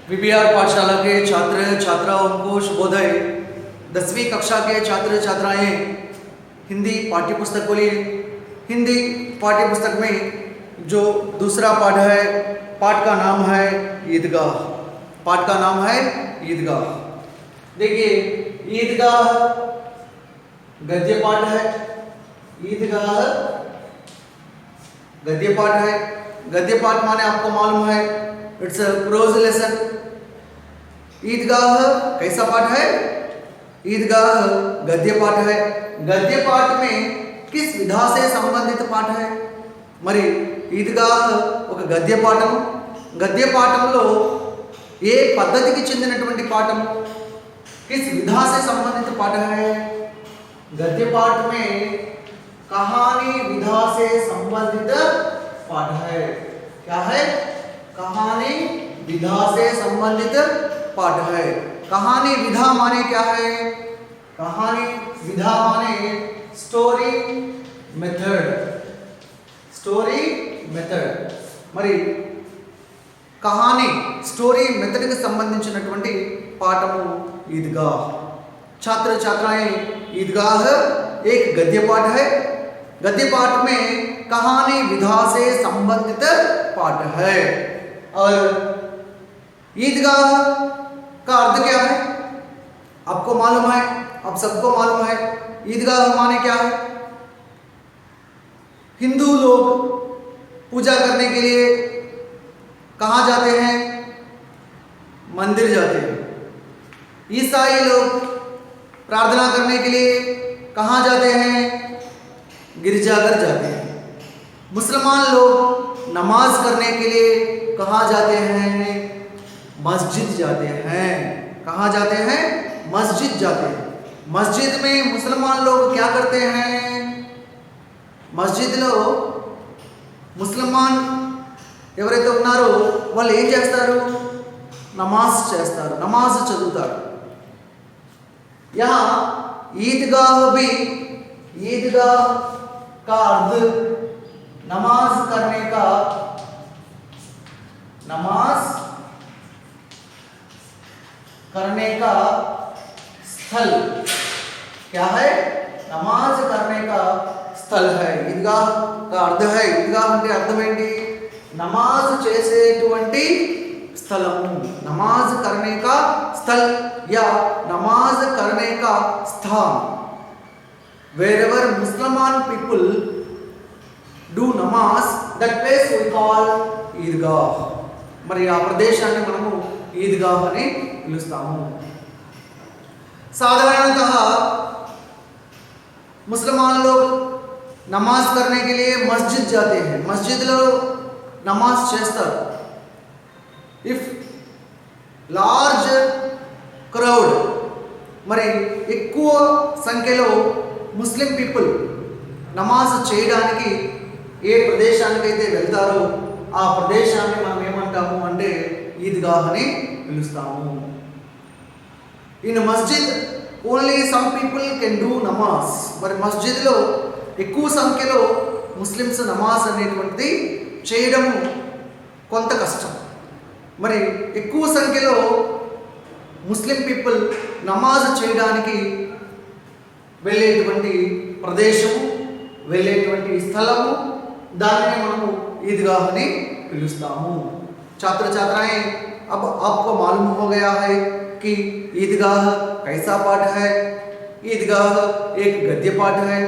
VBR पाठशाला के छात्र छात्राओं को शुभोदय। 10वीं कक्षा के छात्र छात्राएं हिंदी पाठ्यपुस्तक को लिए हिंदी पाठ्यपुस्तक में जो दूसरा पाठ है, पाठ का नाम है ईदगाह। पाठ का नाम है ईदगाह। देखिए, ईदगाह गद्य पाठ है। ईदगाह गद्य पाठ है। गद्य पाठ माने आपको मालूम है, इट्स अ प्रोज लेसन। ईदगाह कैसा पाठ है? ईदगाह गद्य पाठ है। गद्य पाठ में किस विधा से संबंधित पाठ है? మరి ఈద్గాహ్ ఒక గద్య పాఠము. గద్య పాఠంలో ఏ పద్ధతికి చెందినటువంటి పాఠము? किस विधा से संबंधित पाठ है? गद्य पाठ में कहानी विधा से संबंधित पाठ है। क्या है? कहानी विधा से संबंधित पाठ है। कहानी विधा माने क्या है? कहानी विधा माने स्टोरी मेथड। स्टोरी मेथड మరి कहानी स्टोरी मेथड की संबंधिंచినటువంటి पाठము ईदगाह। छात्र छात्राएं, ईदगाह एक गद्य पाठ है। गद्य पाठ में कहानी विधा से संबंधित पाठ है। और ईदगाह का अर्थ क्या है? आपको मालूम है, आप सबको मालूम है। ईदगाह माने क्या है? हिंदू लोग पूजा करने के लिए कहाँ जाते हैं? मंदिर जाते हैं। ईसाई लोग प्रार्थना करने के लिए कहाँ जाते हैं? गिरजाघर जाते हैं। मुसलमान लोग नमाज करने के लिए कहाँ जाते हैं? मस्जिद जाते हैं। कहाँ जाते हैं? मस्जिद जाते हैं। मस्जिद में मुसलमान लोग क्या करते हैं? మస్జిద్లో ముస్లిమాన్ ఎవరైతే ఉన్నారో వాళ్ళు ఏం చేస్తారు? నమాజ్ చేస్తారు, నమాజ్ చదువుతారు। यहाँ ईदगाह भी, ईदगाह का अर्थ नमाज करने का, नमाज करने का स्थल। क्या है? नमाज करने का स्थल है। ईदगाह का अर्थ है, ईदगाह అంటే అర్థం ఏంటి? నమాజ్ చేసేటువంటి స్థలము। नमाज करने का स्थल या नमाज करने का स्थान। wherever Musliman people do namaz, that place we call Idgah. మరి ఆ ప్రదేశాన్ని మనము ఈద్గాహ్ అని పిలుస్తాము। साधारणतः मुसलमान लोग नमाज करने के लिए मस्जिद जाते हैं। मस्जिद लो नमाज చేస్తారు। इफ లార్జ్ క్రౌడ్, మరి ఎక్కువ సంఖ్యలో ముస్లిం పీపుల్ నమాజ్ చేయడానికి ఏ ప్రదేశానికైతే వెళ్తారో ఆ ప్రదేశాన్ని మనం ఏమంటాము అంటే ఈద్గాహ్ అని పిలుస్తాము। In masjid only some people can do namaz. మరి మస్జిద్లో ఎక్కువ సంఖ్యలో ముస్లిమ్స్ నమాజ్ అనేటువంటిది చేయడము కొంత కష్టం। మరి ఎక్కువ సంఖ్యలో ముస్లిం పీపుల్ నమాజ్ చేయడానికి వెళ్ళేటువంటి ప్రదేశము, వెళ్ళేటువంటి స్థలము, దానిని మనము ఈద్గాహ్ అని పిలుస్తాము। छात्र छात्राएं, अब आपको मालूम हो गया है कि ईदगाह कैसा पाठ है। ईदगाह एक गद्य पाठ है।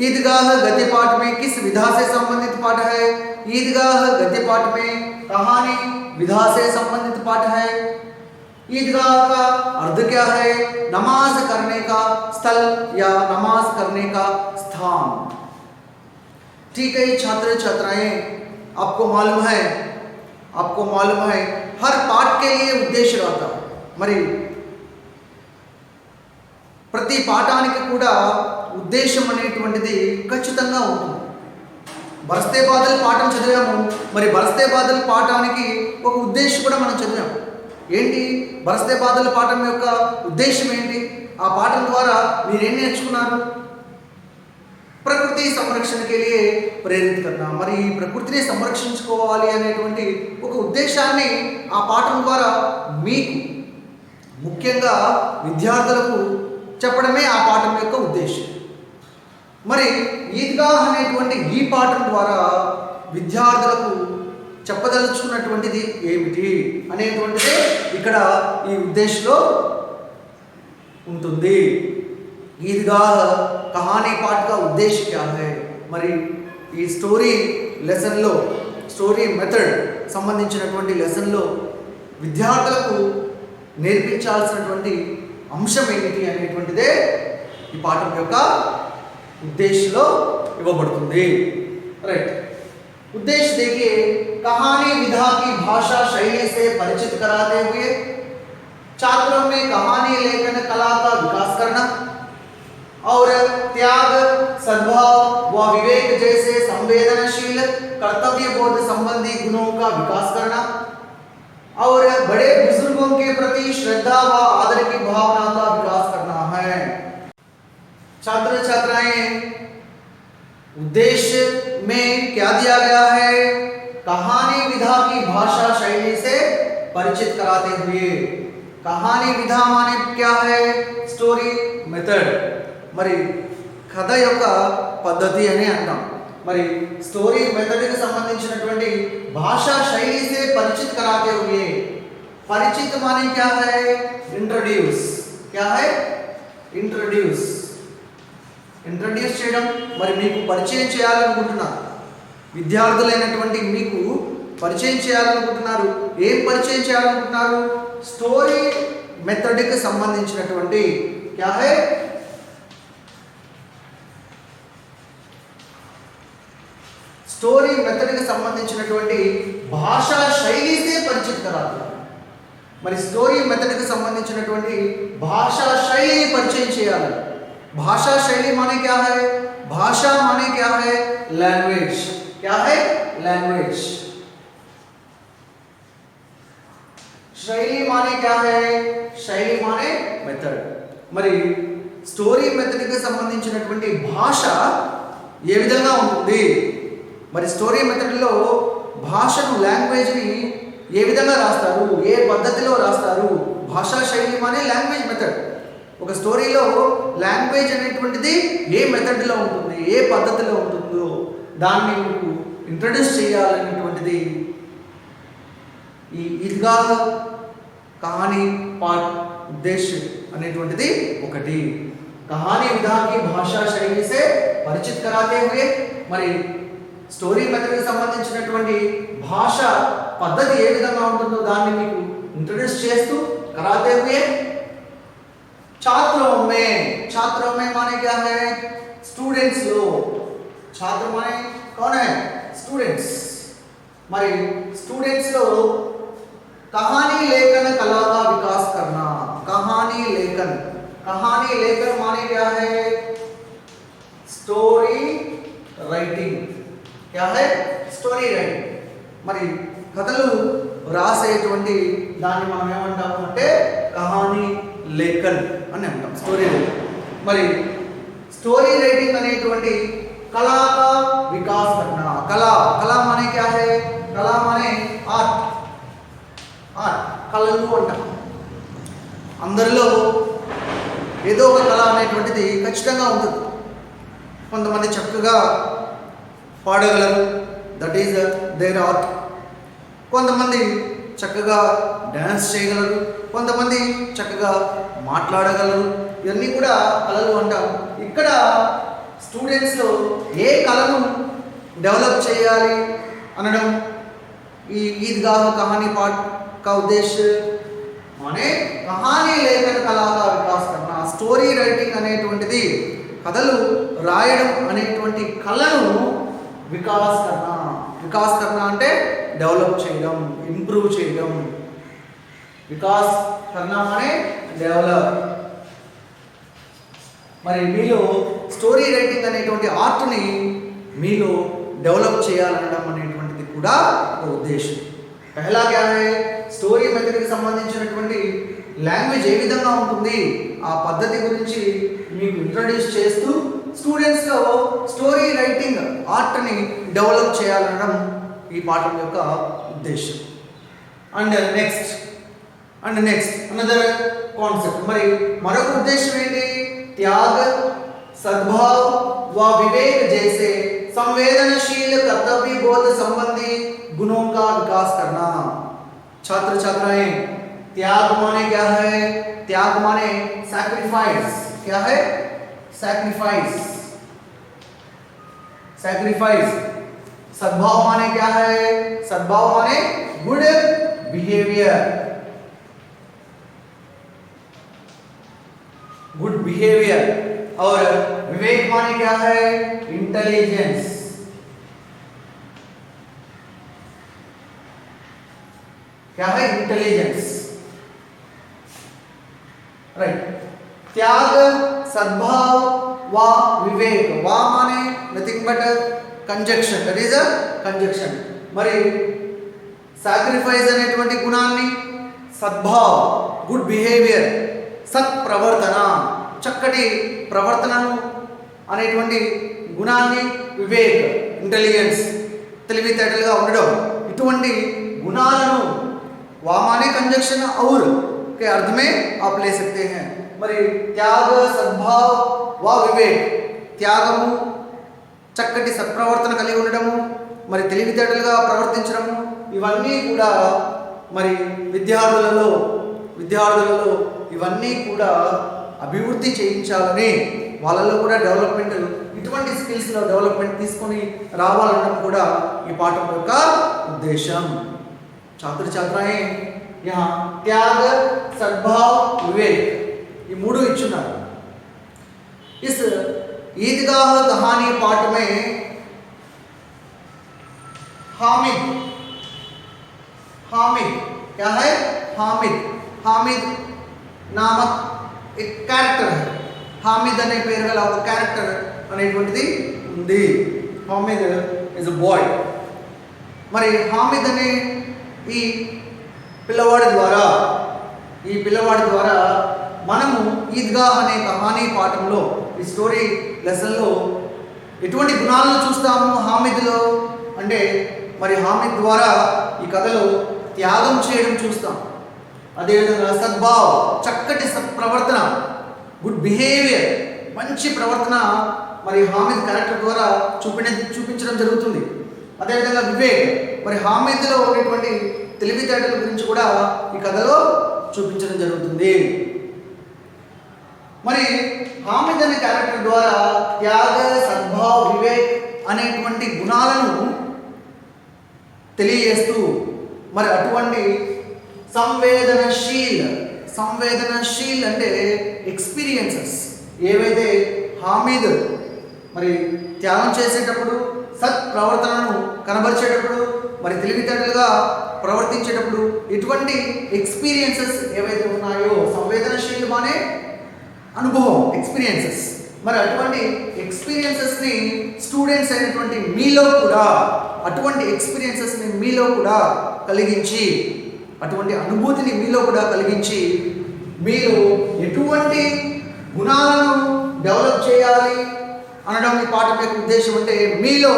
ईदगाह गद्य पाठ में किस विधा से संबंधित पाठ है? ईदगाह गद्य पाठ में कहानी विधा से संबंधित पाठ है। ईदगाह का अर्थ क्या है? नमाज करने का स्थल या नमाज करने का स्थान। ठीक है छात्र छात्राएं, आपको मालूम है, आपको मालूम है हर पाठ के लिए उद्देश्य रहता है। మరి ప్రతి పాఠానికి కూడా ఉద్దేశం అనేటువంటిది ఖచ్చితంగా ఉంటుంది। బరస్తే బాదల్ పాఠం చదివాము, మరి బరస్తే బాదల్ పాఠానికి ఒక ఉద్దేశం కూడా మనం చదివాము। ఏంటి బరస్తే బాదల్ పాఠం యొక్క ఉద్దేశం ఏంటి? ఆ పాఠం ద్వారా మీరు ఏం నేర్చుకున్నారు? ప్రకృతి సంరక్షణ के लिए ప్రేరిత करना। మరి ఈ ప్రకృతిని సంరక్షించుకోవాలి అనేటువంటి ఒక ఉద్దేశాన్ని ఆ పాఠం ద్వారా మీకు ముఖ్యంగా విద్యార్థులకు చెప్పడమే ఆ పాఠం యొక్క ఉద్దేశం। మరి ఈద్గాహ్ అనేటువంటి ఈ పాఠం ద్వారా విద్యార్థులకు చెప్పదలుచుకున్నటువంటిది ఏమిటి అనేటువంటిదే ఇక్కడ ఈ ఉద్దేశంలో ఉంటుంది। ఈద్గాహ్ కహానీ పాఠ का उद्देश्य क्या है? మరి ఈ స్టోరీ లెసన్లో స్టోరీ మెథడ్ సంబంధించినటువంటి లెసన్లో విద్యార్థులకు నేర్పించాల్సినటువంటి అంశం ఏమిటి అనేటువంటిదే ఈ పాఠం యొక్క ఉద్దేశంలో ఇవ్వబడుతుంది। రైట్, उद्देश्य देखिए, कहानी विधा की भाषा शैली से परिचित कराते हुए छात्रों में कहानी लेखन कला का विकास करना और त्याग, सद्भाव व विवेक जैसे संवेदनशील कर्तव्य बोध संबंधी गुणों का विकास करना और बड़े बुजुर्गों के प्रति श्रद्धा व आदर की भावना का विकास करना है। छात्र छात्राएं, उद्देश्य में क्या दिया गया है? कहानी विधा की भाषा शैली से परिचित कराते हुए। कहानी विधा माने क्या है? स्टोरी मेथड, మరి కథ యొక్క పద్ధతి అని అంటాం। మరి స్టోరీ మెథడ్కి సంబంధించినటువంటి భాషా శైలి से परिचित कराते हुए। परिचित माने क्या है? इंट्रोड्यूस। क्या है? इंट्रोड्यूस, ఇంట్రడ్యూస్ చేయడం। మరి మీకు పరిచయం చేయాలనుకుంటున్నారు, విద్యార్థులైనటువంటి మీకు పరిచయం చేయాలనుకుంటున్నారు। ఏం పరిచయం చేయాలనుకుంటున్నారు? స్టోరీ మెథడ్కి సంబంధించినటువంటి क्या है? స్టోరీ మెథడ్కి సంబంధించినటువంటి భాషా శైలిసే పరిచిత్ कराते। మరి స్టోరీ మెథడ్కి సంబంధించినటువంటి భాషా శైలిని పరిచయం చేయాలి। भाषा शैली माने क्या है? भाषा माने क्या है? लैंग्वेज। क्या है? लैंग्वेज। शैली माने क्या है? शैली माने मेथड। మరి స్టోరీ మెథడ్కి సంబంధించినటువంటి భాష ఏ విధంగా ఉంటుంది? మరి స్టోరీ మెథడ్లో భాషను, లాంగ్వేజ్ని ఏ విధంగా రాస్తారు, ఏ పద్ధతిలో రాస్తారు? భాషా శైలి మానే లాంగ్వేజ్ మెథడ్। ఒక స్టోరీలో లాంగ్వేజ్ అనేటువంటిది ఏ మెథడ్లో ఉంటుంది, ఏ పద్ధతిలో ఉంటుందో దాన్ని మీకు ఇంట్రడ్యూస్ చేయాలనేటువంటిది ఈ ఈద్గాహ్ కహానీ పాఠ్ ఉద్దేశ్య అనేటువంటిది ఒకటి। కహానీ విधा की భాషా శైలి से परिचित कराते हुए। మరి స్టోరీ మెథడ్కి సంబంధించినటువంటి భాష పద్ధతి ఏ విధంగా ఉంటుందో దాన్ని మీకు ఇంట్రడ్యూస్ చేస్తూ कराते हुए। छात्रों में माने क्या है? स्टूडेंट्स लो। छात्र माने कौन है? स्टूडेंट्स। మరి स्टूडेंट्स लो कहानी लेखन कला का विकास करना। कहानी लेखन माने क्या है? Story writing. क्या है? Story writing. మరి కథలు రాసేటువంటి దాన్ని మనం ఏమంటాము అంటే కహానీ లేఖన్ అని అంటాం, స్టోరీ రైటింగ్। మరి స్టోరీ రైటింగ్ అనేటువంటి కళా का विकास करना। कला माने क्या है? कला माने आर्ट। కళలు అంటాం। అందరిలో ఏదో ఒక కళ అనేటువంటిది ఖచ్చితంగా ఉంటుంది। కొంతమంది చక్కగా పాడగలరు, దట్ ఈజ్ దేర్ ఆర్ట్। కొంతమంది చక్కగా డ్యాన్స్ చేయగలరు, కొంతమంది చక్కగా మాట్లాడగలరు, ఇవన్నీ కూడా కళలు అంటాం। ఇక్కడ స్టూడెంట్స్లో ఏ కళను డెవలప్ చేయాలి అనడం ఈ ఈద్గాహ్ కహానీ పాఠ్ का उद्देश्य माने कहानी लेखन कला का विकास करना। స్టోరీ రైటింగ్ అనేటువంటిది కథలు రాయడం అనేటువంటి కళను వికాస్ కర్నా అంటే డెవలప్ చేయడం, ఇంప్రూవ్ చేయడం। వికాస్ కర్నా మానే డెవలప్। మరి మీలో స్టోరీ రైటింగ్ అనేటువంటి ఆర్ట్ని మీలో డెవలప్ చేయాలనడం అనేటువంటిది కూడా ఒక ఉద్దేశం। పహలా క్యా హై? స్టోరీ మెథడ్కి సంబంధించినటువంటి లాంగ్వేజ్ ఏ విధంగా ఉంటుంది ఆ పద్ధతి గురించి మీకు ఇంట్రడ్యూస్ చేస్తూ స్టూడెంట్స్లో స్టోరీ రైటింగ్ ఆర్ట్ని డెవలప్ చేయాలనడం ఈ పాఠం యొక్క ఉద్దేశం. And next another concept. మరి మరొక ఉద్దేశం ఏంటి? త్యాగ, सद्भाव व विवेक जैसे संवेदनशील कर्तव्य बोध संबंधी गुणों का विकास करना. छात्र छात्राएं, त्याग माने क्या है? त्याग माने सैक्रिफाइस. क्या है? सैक्रिफाइस. सद्भाव माने क्या है? सद्भाव माने गुड बिहेवियर. Good behaviour. और विवेक माने क्या है? इंटेलिजेंस. क्या है? इंटेलिजेंस. राइट. त्याग, सद्भाव व विवेक. वा माने nothing but conjunction. That is a conjunction. మరి సాక్రిఫైస్ అనేటువంటి గుణాన్ని, సద్భావ గుడ్ బిహేవియర్, సత్ప్రవర్తన చక్కటి ప్రవర్తనను అనేటువంటి గుణాన్ని, వివేక్ ఇంటెలిజెన్స్ తెలివితేటలుగా ఉండడం, ఇటువంటి గుణాలను వామానే कंजक्शन और के अर्थ में आप ले सकते हैं. మరి త్యాగ, సద్భావ వ వివేక్, త్యాగము చక్కటి సత్ప్రవర్తన కలిగి ఉండడము, మరి తెలివితేటలుగా ప్రవర్తించడము, ఇవన్నీ కూడా మరి విద్యార్థులలో ఇవన్నీ కూడా అభివృద్ధి చేయించాలని, వాళ్ళలో కూడా డెవలప్మెంట్, ఇటువంటి స్కిల్స్లో డెవలప్మెంట్ తీసుకొని రావాలనడం కూడా ఈ పాఠం యొక్క ఉద్దేశం. छात्र छात्राएं यहाँ त्याग, सद्भाव, विवेक ये मूडू इच्छुన్నారు. इस ईदगाह कहानी पाठ में हामिद क्या है? हामिद नामक एक कैरेक्टर है. हामिद అనే పేరు గల ఒక క్యారెక్టర్ అనేటువంటిది ఉంది. Hamid is a boy. మరి హామిద్ అనే ఈ పిల్లవాడి ద్వారా మనము ఈద్గా అనే కహానీ పాఠంలో, ఈ స్టోరీ లెసన్లో ఎటువంటి గుణాలను చూస్తాము హామిద్లో అంటే, మరి హామిద్ ద్వారా ఈ కథలో త్యాగం చేయడం చూస్తాం. అదేవిధంగా సద్భావ్ చక్కటి సత్ప్రవర్తన, గుడ్ బిహేవియర్ మంచి ప్రవర్తన మరి హామిద్ క్యారెక్టర్ ద్వారా చూపించడం జరుగుతుంది. అదేవిధంగా వివేక్ మరి హామిద్లో ఉన్నటువంటి తెలివితేటల గురించి కూడా ఈ కథలో చూపించడం జరుగుతుంది. మరి హామిద్ అనే క్యారెక్టర్ ద్వారా త్యాగ, సద్భావ్, వివేక్ అనేటువంటి గుణాలను తెలియజేస్తూ, మరి అటువంటి సంవేదనశీల్ అంటే ఎక్స్పీరియన్సెస్ ఏవైతే హామిద్ మరి త్యాగం చేసేటప్పుడు, సత్ ప్రవర్తనను కనబరిచేటప్పుడు, మరి తెలివితేటలుగా ప్రవర్తించేటప్పుడు ఎటువంటి ఎక్స్పీరియన్సెస్ ఏవైతే ఉన్నాయో, సంవేదనశీలం అనే అనుభవం, ఎక్స్పీరియన్సెస్, మరి అటువంటి ఎక్స్పీరియన్సెస్ని స్టూడెంట్స్ అయినటువంటి మీలో కూడా అటువంటి ఎక్స్పీరియన్సెస్ని మీలో కూడా కలిగించి, అటువంటి అనుభూతిని మీలో కూడా కలిగించి, మీరు ఎటువంటి గుణాలను డెవలప్ చేయాలి అనడం ఈ పాఠం యొక్క ఉద్దేశం. అంటే మీలో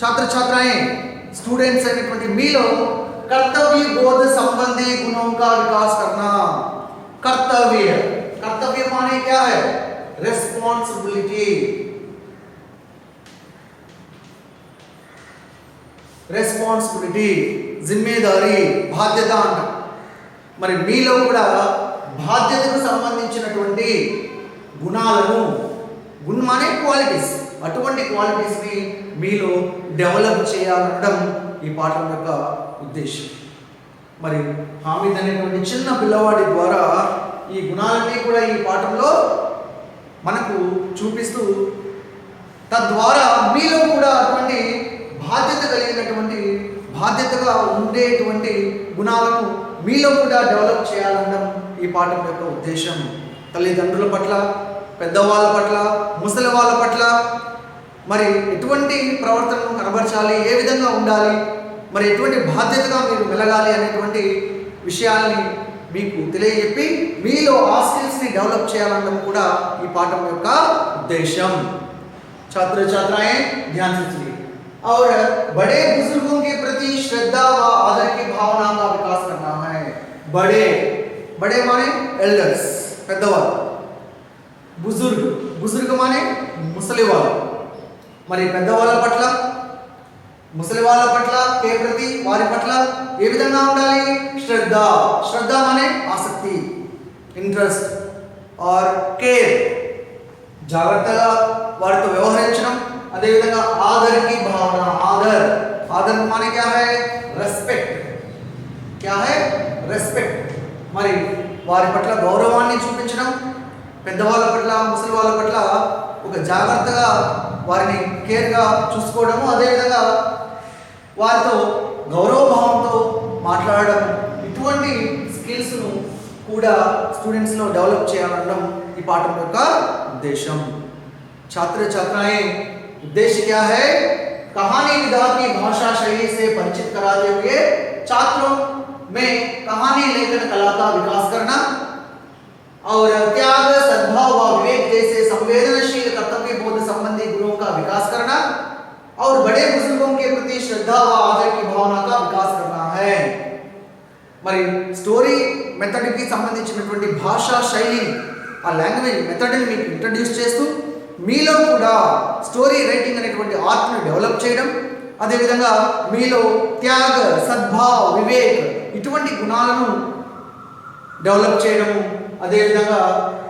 छात्र-छात्राएं स्टूडेंट्स అనేటువంటి మీలో कर्तव्य बोध संबंधी गुणों का विकास करना. कर्तव्य माने क्या है? రెస్పాన్సిబిలిటీ జిమ్మేదారీ, బాధ్యత అంట. మరి మీలో కూడా బాధ్యతకు సంబంధించినటువంటి గుణాలను, గుణమానే క్వాలిటీస్, అటువంటి క్వాలిటీస్ని మీలో డెవలప్ చేయాలనడం ఈ పాఠం యొక్క ఉద్దేశం. మరి హామిద్ అనేటువంటి చిన్న పిల్లవాడి ద్వారా ఈ గుణాలన్నీ కూడా ఈ పాఠంలో మనకు చూపిస్తూ, తద్వారా మీలో కూడా అటువంటి బాధ్యతగా ఉండేటువంటి గుణాలను మీలో కూడా డెవలప్ చేయాలనడం ఈ పాఠం యొక్క ఉద్దేశం. తల్లిదండ్రుల పట్ల, పెద్దవాళ్ళ పట్ల, ముసలి వాళ్ళ పట్ల మరి ఎటువంటి ప్రవర్తనను కనబరచాలి, ఏ విధంగా ఉండాలి, మరి ఎటువంటి బాధ్యతగా మీరు మెలగాలి అనేటువంటి విషయాల్ని మీకు తెలియజెప్పి మీలో ఆ స్కిల్స్ని డెవలప్ చేయాలన్నది కూడా ఈ పాఠం యొక్క ఉద్దేశం. छात्र छात्राएं ध्यान से सुनिए. और बड़े बुजुर्गों के प्रति श्रद्धा व आदर की भावना का विकास करना है. बड़े बड़े माने एल्डर्स పెద్దవాళ్ళు, బుజుర్గ్ మానే ముసలివాళ్ళు. మరి పెద్దవాళ్ళ పట్ల ముసలి వాళ్ళ పట్ల కే ప్రతి వారి పట్ల ఏ విధంగా ఉండాలి? శ్రద్ధ మానే ఆసక్తి, ఇంట్రెస్ట్ ఆర్ కేర్, జాగ్రత్తగా వారితో వ్యవహరించడం. అదేవిధంగా ఆదర్కి భావన, ఆదర్ మానే క్యా హై? రెస్పెక్ట్. క్యా హై? రెస్పెక్ట్. మరి వారి పట్ల గౌరవాన్ని చూపించడం, పెద్దవాళ్ళ పట్ల ముసలి వాళ్ళ పట్ల ఒక జాగ్రత్తగా వారిని కేర్గా చూసుకోవడము, అదేవిధంగా వారితో గౌరవభావంతో మాట్లాడడం, ఇటువంటి స్కిల్స్ను కూడా స్టూడెంట్స్లో డెవలప్ చేయాలనడం ఈ పాఠం యొక్క उद्देश्य. छात्र छात्राएं उद्देश्य क्या है? कहानी विधा की भाषा शैली से परिचित कराते हुए छात्रों में कहानी लेखन कला का विकास करना और त्याग, सद्भाव व विवेक जैसे संवेदनशील कर्तव्य बोध संबंधी गुणों का विकास करना और बड़े बुजुर्गों के प्रति श्रद्धा व आदर की भावना का विकास करना है. మరి స్టోరీ మెథడ్కి సంబంధించినటువంటి భాషా శైలి, ఆ లాంగ్వేజ్ మెథడ్ని మీకు ఇంట్రడ్యూస్ చేస్తూ మీలో కూడా స్టోరీ రైటింగ్ అనేటువంటి ఆర్ట్ని డెవలప్ చేయడం, అదేవిధంగా మీలో త్యాగ, సద్భావ్, వివేక్ ఇటువంటి గుణాలను డెవలప్ చేయడము, అదేవిధంగా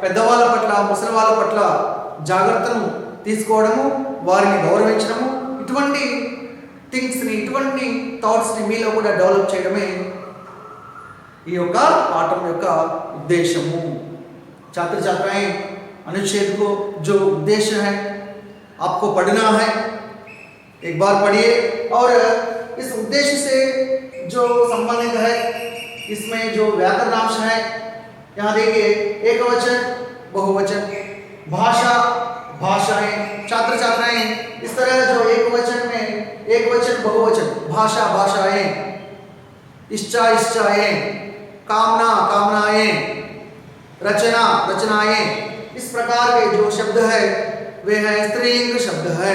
పెద్దవాళ్ళ పట్ల ముసలి వాళ్ళ పట్ల జాగ్రత్తను తీసుకోవడము, వారిని గౌరవించడము, ఇటువంటి థింగ్స్ని, ఇటువంటి థాట్స్ని మీలో కూడా డెవలప్ చేయడమే ఈ యొక్క పాఠం యొక్క ఉద్దేశము. छात्र छात्राएं अनुच्छेद को जो उद्देश्य है आपको पढ़ना है, एक बार पढ़िए और इस उद्देश्य से जो संबंधित है इसमें जो व्याकरणांश है, यहाँ देखिए एकवचन, बहुवचन, भाषा, भाषाएं. छात्र छात्राएं इस तरह जो एकवचन में एकवचन, बहुवचन, भाषा, भाषाएं, इच्छा, इच्छाएं, कामना, कामनाएं, रचना, रचनाएं, इस प्रकार के जो शब्द है वे है स्त्रीलिंग शब्द है.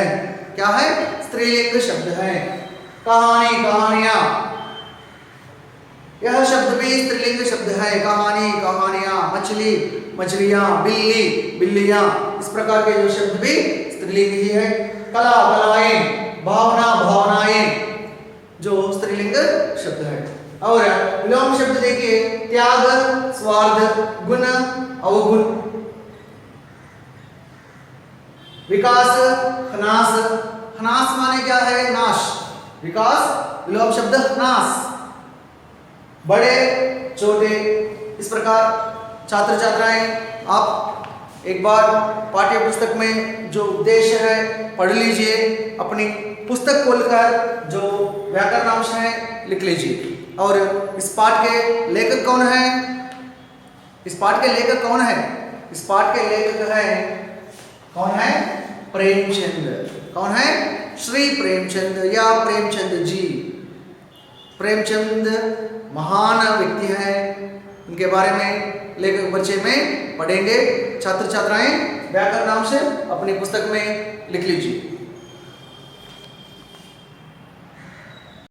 क्या है? स्त्रीलिंग शब्द है. कहानी, कहानियां, यह शब्द भी स्त्रीलिंग शब्द है. कहानी, कहानियां, मछली, मछलियां, बिल्ली, बिल्लियां, इस प्रकार के जो शब्द भी स्त्रीलिंग ही है. कला, कलाएं, भावना, भावनाएं, जो स्त्रीलिंग शब्द है. और विलोम शब्द देखिए त्याग, स्वार्थ, गुण, अवगुण, विकास, ह्रास. ह्रास माने क्या है? नाश. विकास, विलोम शब्द ह्रास, बड़े, छोटे. इस प्रकार छात्र छात्राएं आप एक बार पाठ्य पुस्तक में जो उद्देश्य है पढ़ लीजिए, अपनी पुस्तक खोलकर जो व्याकरणांश है लिख लीजिए. और इस पाठ के लेखक कौन है? इस पाठ के लेखक कौन है? इस पाठ के लेखक है कौन है? प्रेमचंद. कौन है? श्री प्रेमचंद या प्रेमचंद जी. प्रेमचंद महान व्यक्ति है, उनके बारे में लेखक परिचय में पढ़ेंगे. छात्र छात्राएं व्याकरणांश अपनी पुस्तक में लिख लीजिए.